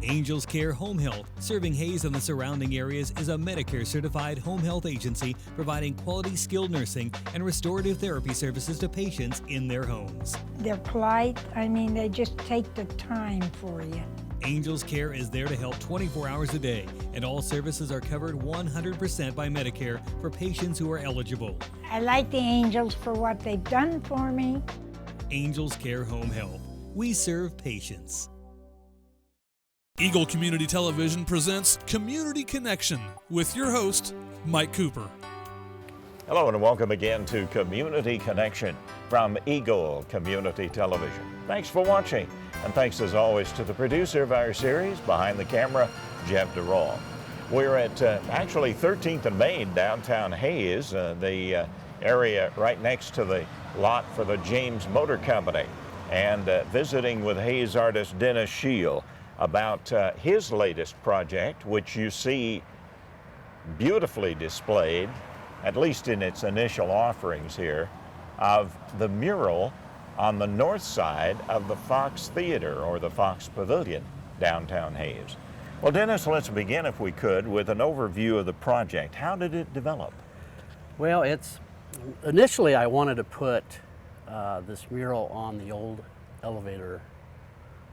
Angels Care Home Health, serving Hayes and the surrounding areas, is a Medicare certified home health agency providing quality skilled nursing and restorative therapy services to patients in their homes. They're polite. I mean, they just take the time for you. Angels Care is there to help 24 hours a day, and all services are covered 100% by Medicare for patients who are eligible. I like the Angels for what they've done for me. Angels Care Home Health. We serve patients. Eagle Community Television presents Community Connection with your host, Mike Cooper. Hello and welcome again to Community Connection from Eagle Community Television. Thanks for watching, and thanks as always to the producer of our series, behind the camera, Jeff DeRaw. We're at actually 13th and Main, downtown Hayes, the area right next to the lot for the James Motor Company, and visiting with Hayes artist Dennis Schiel about his latest project, which you see beautifully displayed, at least in its initial offerings here, of the mural on the north side of the Fox Theater, or the Fox Pavilion, downtown Hayes. Well, Dennis, let's begin, if we could, with an overview of the project. How did it develop? Well, initially I wanted to put this mural on the old elevator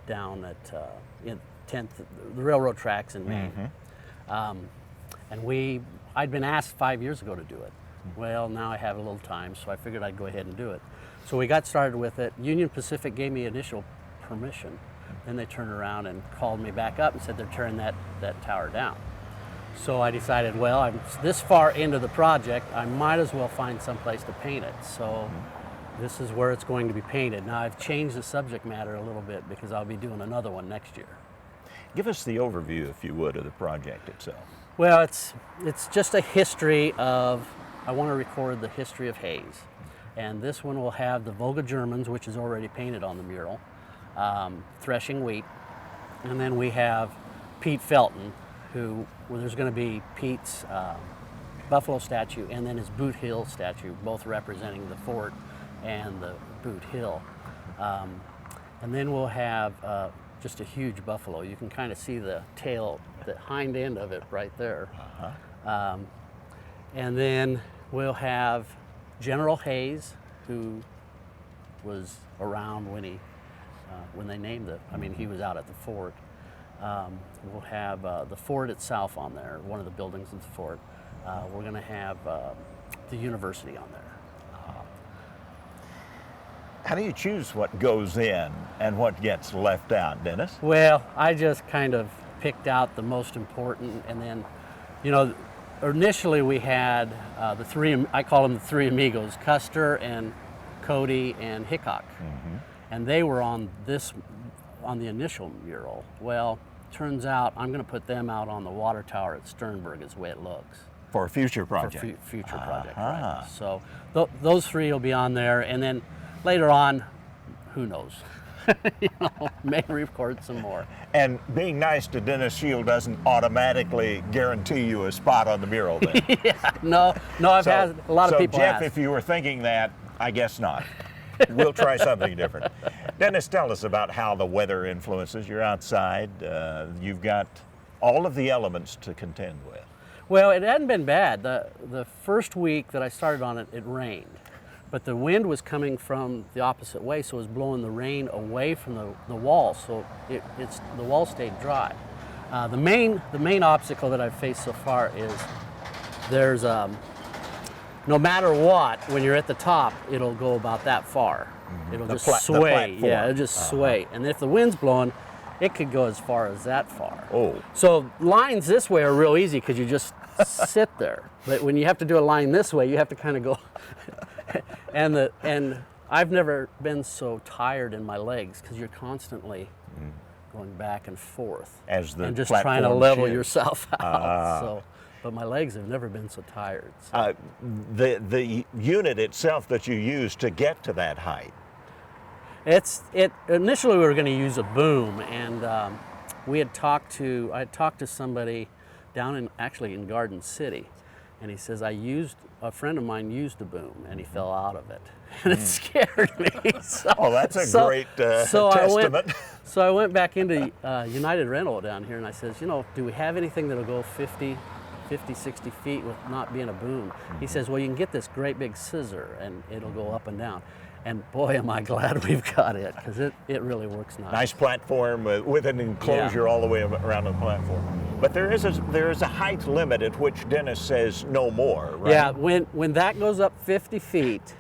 down at in 10th, the railroad tracks in Maine. And I'd been asked 5 years ago to do it. Well, now I have a little time, so I figured I'd go ahead and do it. So we got started with it. Union Pacific gave me initial permission. Then they turned around and called me back up and said they're tearing that tower down. So I decided, well, I'm this far into the project, I might as well find someplace to paint it. So this is where it's going to be painted. Now I've changed the subject matter a little bit because I'll be doing another one next year. Give us the overview, if you would, of the project itself. Well, it's just a history of, I want to record the history of Hayes. And this one will have the Volga Germans, which is already painted on the mural, threshing wheat. And then we have Pete Felton, where there's going to be Pete's buffalo statue and then his Boot Hill statue, both representing the fort and the Boot Hill. And then we'll have just a huge buffalo. You can kind of see the tail, the hind end of it right there. And then we'll have General Hayes, who was around when they named it. I mean, he was out at the fort. We'll have the fort itself on there, one of the buildings of the fort. We're going to have the university on there. How do you choose what goes in and what gets left out, Dennis? Well, I just kind of picked out the most important, and then, initially we had the three, I call them the three amigos, Custer and Cody and Hickok. And they were on the initial mural. Well, turns out I'm going to put them out on the water tower at Sternberg, is the way it looks. For a future project? For future project, right. So those three will be on there, and then later on, who knows? May record some more. And being nice to Dennis Shiel doesn't automatically guarantee you a spot on the mural then? Yeah, no, I've had a lot of people Jeff, ask. if you were thinking that, I guess not. We'll try something different. Dennis, tell us about how the weather influences. You're outside. You've got all of the elements to contend with. Well, it hadn't been bad. The first week that I started on it, it rained. But the wind was coming from the opposite way, so it was blowing the rain away from the wall, so the wall stayed dry. The main obstacle that I've faced so far is there's no matter what, when you're at the top, it'll go about that far. It'll just sway. Yeah, it'll just sway. And if the wind's blowing, it could go as far as that far. Oh. So lines this way are real easy because you just sit there. But when you have to do a line this way, you have to kind of go. and I've never been so tired in my legs because you're constantly going back and forth and just trying to level yourself out. But my legs have never been so tired. So. The unit itself that you use to get to that height. Initially we were going to use a boom, and I had talked to somebody down in Garden City, and he says I used a friend of mine used a boom and he fell out of it, and it scared me. So, Oh, that's a great testament. So I went back into United Rental down here and I says, you know, do we have anything that'll go 50, 60 feet with not being a boom? He says, well, you can get this great big scissor and it'll go up and down. And boy, am I glad we've got it, because it really works nice. Nice platform with an enclosure all the way around the platform. But there is a height limit at which Dennis says no more, right? Yeah, when that goes up 50 feet,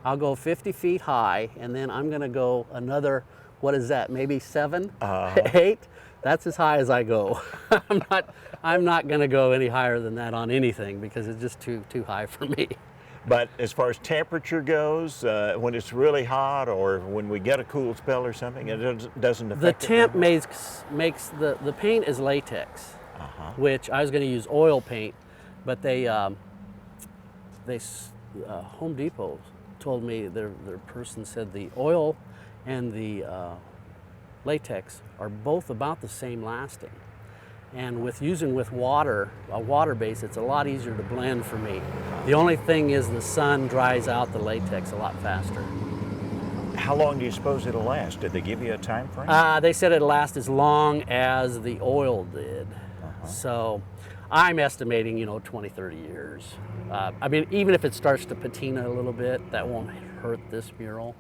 I'll go 50 feet high, and then I'm gonna go another, what is that, maybe 7, 8? That's as high as I go. I'm not gonna go any higher than that on anything, because it's just too high for me. But as far as temperature goes, when it's really hot or when we get a cool spell or something, it doesn't affect the it temp very much? makes the paint is latex, which I was going to use oil paint, but they Home Depot told me their person said the oil and the latex are both about the same lasting. And with using a water base, it's a lot easier to blend for me. The only thing is the sun dries out the latex a lot faster. How long do you suppose it'll last? Did they give you a time frame? They said it'll last as long as the oil did. So I'm estimating, 20, 30 years. I mean, even if it starts to patina a little bit, that won't hurt this mural.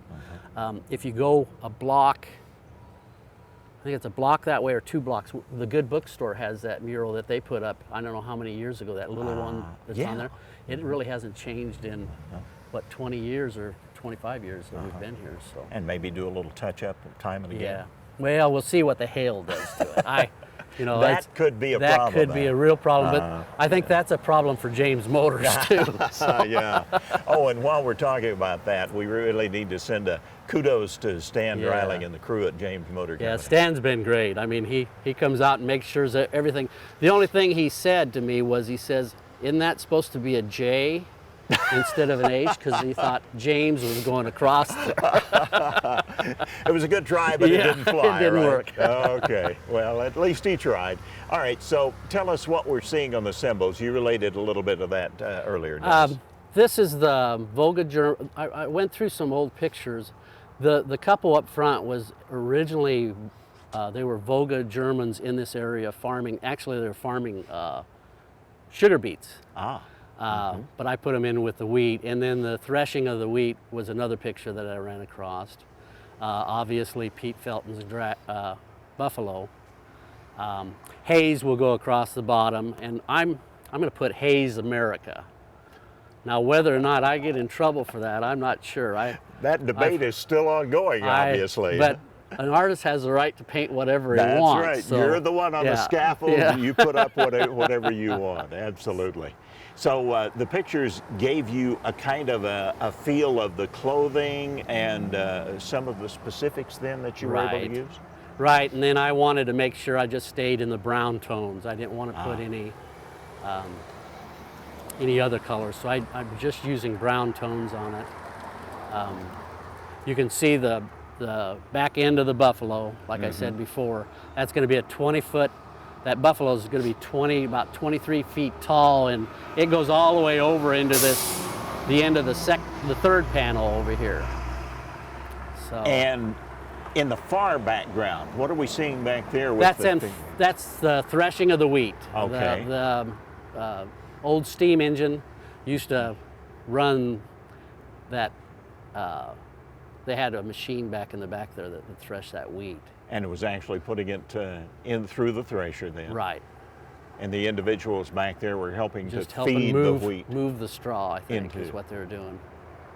If you go a block, I think it's a block that way or 2 blocks. The Good Bookstore has that mural that they put up, I don't know how many years ago, that little one that's on there. It really hasn't changed in, 20 years or 25 years that we've been here. So. And maybe do a little touch-up time and again. Yeah. Well, we'll see what the hail does to it. That could be a problem. That could be a real problem, but I think that's a problem for James Motors too. So. Yeah. Oh, and while we're talking about that, we really need to send a kudos to Stan Dreiling and the crew at James Motor Company. Yeah, Stan's been great. I mean, he comes out and makes sure that everything. The only thing he said to me was, he says, "Isn't that supposed to be a J instead of an H?" Because he thought James was going across there. It was a good try, but it didn't fly. It didn't right? work. Okay, well, at least he tried. All right, so tell us what we're seeing on the symbols. You related a little bit of that earlier. This is the Volga German. I went through some old pictures. The couple up front was originally, they were Volga Germans in this area farming. Actually, they were farming sugar beets. But I put them in with the wheat, and then the threshing of the wheat was another picture that I ran across. Obviously, Pete Felton's buffalo. Hayes will go across the bottom, and I'm going to put Hayes America. Now, whether or not I get in trouble for that, I'm not sure. That debate is still ongoing, obviously. But an artist has the right to paint whatever he That's wants. That's right. So, you're the one on the scaffold. You put up whatever you want. Absolutely. So the pictures gave you a kind of a feel of the clothing and some of the specifics then that you were able to use? Right, and then I wanted to make sure I just stayed in the brown tones. I didn't want to put any other colors, so I'm just using brown tones on it. You can see the back end of the buffalo, like I said before. That's going to be a 20-foot. That buffalo is going to be about 23 feet tall, and it goes all the way over into the end of the third panel over here. So. And in the far background, what are we seeing back there? That's the threshing of the wheat. Okay. The old steam engine used to run that. They had a machine back in the back there that would thresh that wheat. And it was actually putting it in through the thresher then. Right. And the individuals back there were helping just to helping feed the wheat. Move the straw, I think, is what they were doing.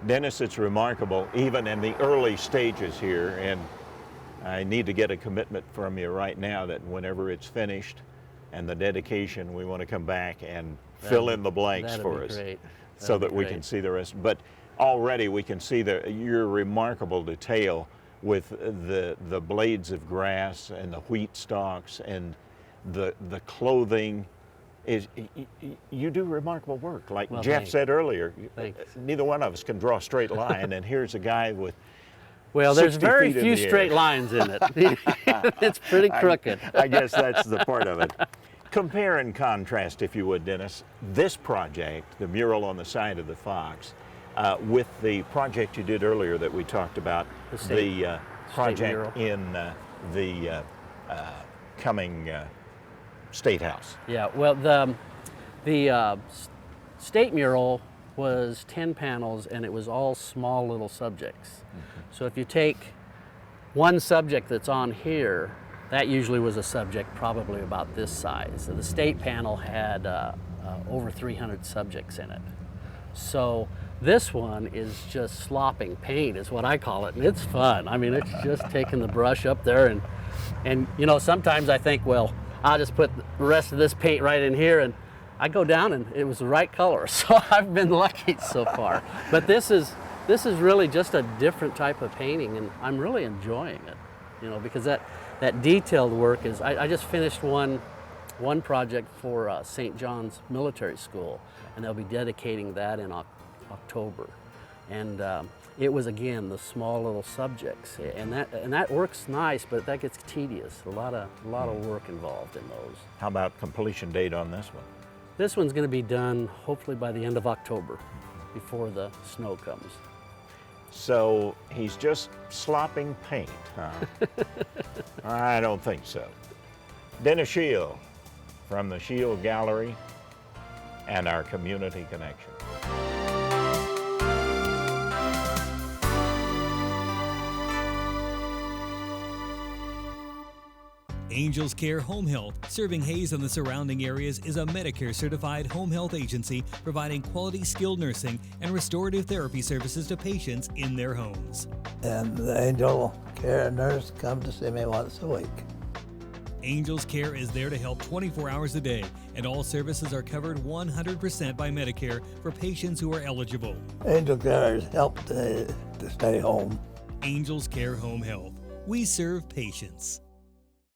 Dennis, it's remarkable, even in the early stages here, and I need to get a commitment from you right now that whenever it's finished and the dedication, we want to come back and fill in the blanks for us so that we can see the rest. But already we can see your remarkable detail with the blades of grass and the wheat stalks and the clothing. You do remarkable work. Like Jeff said earlier, neither one of us can draw a straight line, and here's a guy with there's very few straight lines in it. It's pretty crooked. I guess that's the part of it. Compare and contrast, if you would, Dennis, this project, the mural on the side of the Fox, with the project you did earlier that we talked about, the project in the coming State House. Yeah, well, the state mural was 10 panels, and it was all small little subjects. So if you take one subject that's on here, that usually was a subject probably about this size. So the state panel had over 300 subjects in it. So this one is just slopping paint is what I call it, and it's fun. I mean, it's just taking the brush up there, and you know, sometimes I think, well, I'll just put the rest of this paint right in here, and I go down and it was the right color, so I've been lucky so far. But this is really just a different type of painting, and I'm really enjoying it, you know, because that detailed work is, I just finished one project for St. John's Military School, and they'll be dedicating that in October. And it was, again, the small little subjects, and that works nice, but that gets tedious. A lot of work involved in those. How about completion date on this one? This one's going to be done hopefully by the end of October, before the snow comes. So he's just slopping paint, huh? I don't think so. Dennis Schiel from the Shiel Gallery and our Community Connection. Angels Care Home Health, serving Hayes and the surrounding areas, is a Medicare-certified home health agency providing quality skilled nursing and restorative therapy services to patients in their homes. And the Angel Care nurse comes to see me once a week. Angels Care is there to help 24 hours a day, and all services are covered 100% by Medicare for patients who are eligible. Angel Care has helped to stay home. Angels Care Home Health. We serve patients.